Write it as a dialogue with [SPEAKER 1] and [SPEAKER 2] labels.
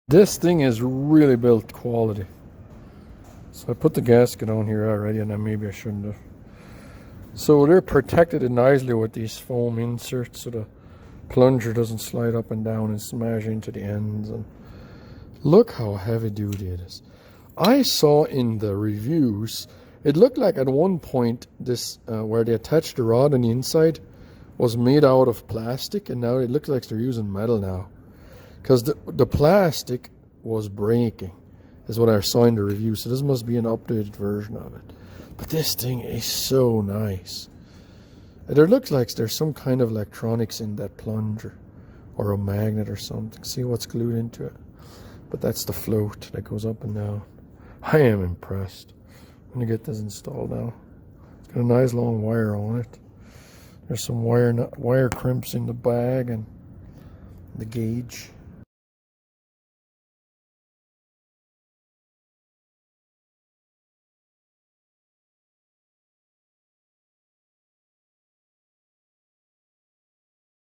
[SPEAKER 1] This thing is really built quality. So I put the gasket on here already, and then maybe I shouldn't have. So they're protected nicely with these foam inserts so the plunger doesn't slide up and down and smash into the ends. And look how heavy duty it is. I saw in the reviews, it looked like at one point this where they attached the rod on the inside was made out of plastic, and now it looks like they're using metal now. Because the plastic was breaking, is what I saw in the review. So this must be an updated version of it. But this thing is so nice. There looks like there's some kind of electronics in that plunger, or a magnet or something. See what's glued into it. But that's the float that goes up and down. I am impressed. I'm gonna get this installed now. It's got a nice long wire on it. There's some wire crimps in the bag and the gauge.